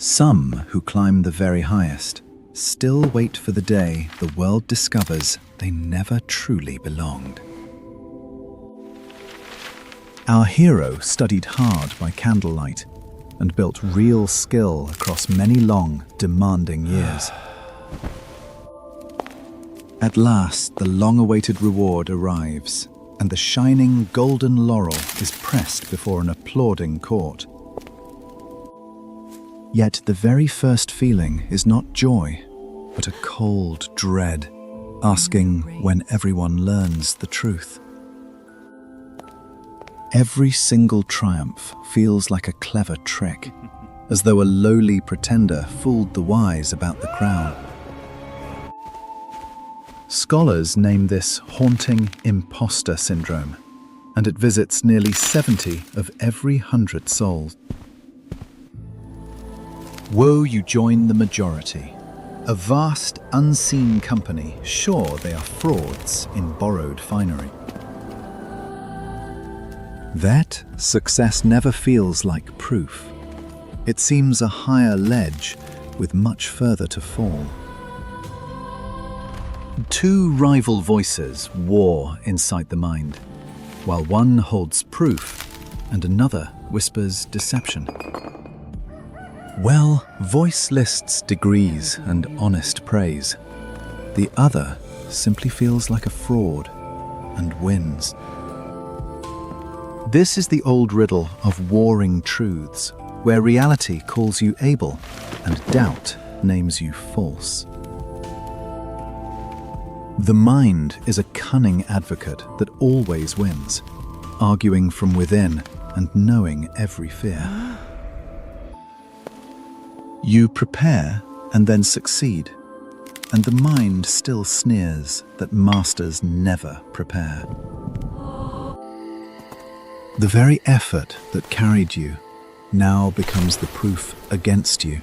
Some who climb the very highest still wait for the day the world discovers they never truly belonged. Our hero studied hard by candlelight and built real skill across many long, demanding years. At last, the long-awaited reward arrives, and the shining golden laurel is pressed before an applauding court. Yet the very first feeling is not joy, but a cold dread, asking when everyone learns the truth. Every single triumph feels like a clever trick, as though a lowly pretender fooled the wise about the crown. Scholars name this haunting imposter syndrome, and it visits nearly 70 of every 100 souls. Woe you join the majority, a vast, unseen company, sure they are frauds in borrowed finery. That success never feels like proof. It seems a higher ledge with much further to fall. Two rival voices war inside the mind, while one holds proof and another whispers deception. Well, voice lists degrees and honest praise. The other simply feels like a fraud and wins. This is the old riddle of warring truths, where reality calls you able and doubt names you false. The mind is a cunning advocate that always wins, arguing from within and knowing every fear. You prepare and then succeed, and the mind still sneers that masters never prepare. The very effort that carried you now becomes the proof against you,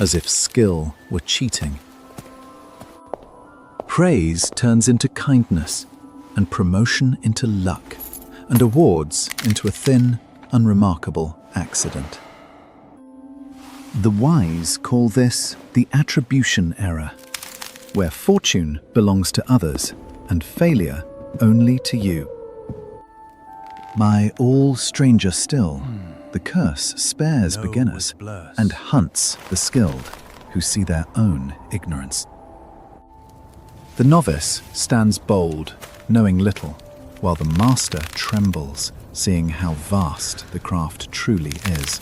as if skill were cheating. Praise turns into kindness, and promotion into luck, and awards into a thin, unremarkable accident. The wise call this the attribution error, where fortune belongs to others and failure only to you. My all stranger still, the curse spares beginners and hunts the skilled who see their own ignorance. The novice stands bold, knowing little, while the master trembles, seeing how vast the craft truly is.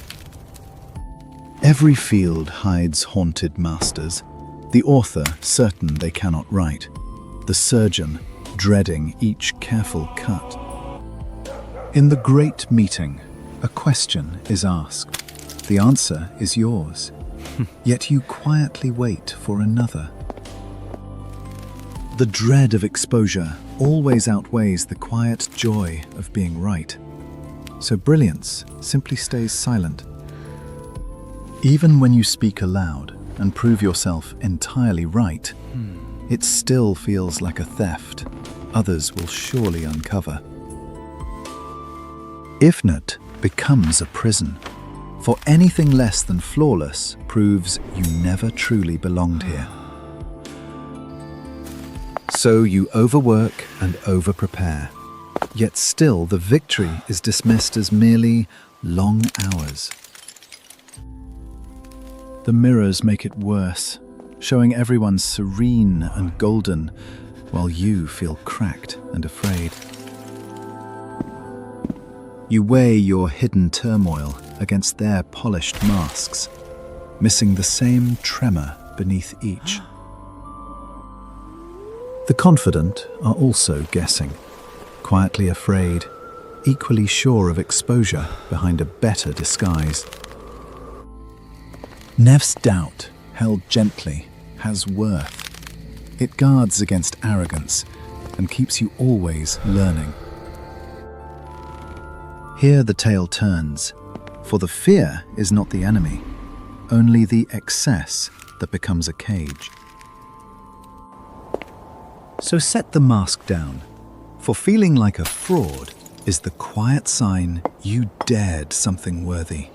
Every field hides haunted masters, the author certain they cannot write, the surgeon dreading each careful cut. In the great meeting, a question is asked. The answer is yours, yet you quietly wait for another. The dread of exposure always outweighs the quiet joy of being right, so brilliance simply stays silent. Even when you speak aloud and prove yourself entirely right, it still feels like a theft others will surely uncover. If not, becomes a prison, for anything less than flawless proves you never truly belonged here. So you overwork and over-prepare, yet still the victory is dismissed as merely long hours. The mirrors make it worse, showing everyone serene and golden, while you feel cracked and afraid. You weigh your hidden turmoil against their polished masks, missing the same tremor beneath each. The confident are also guessing, quietly afraid, equally sure of exposure behind a better disguise. Nev's doubt, held gently, has worth. It guards against arrogance and keeps you always learning. Here the tale turns, for the fear is not the enemy, only the excess that becomes a cage. So set the mask down, for feeling like a fraud is the quiet sign you dared something worthy.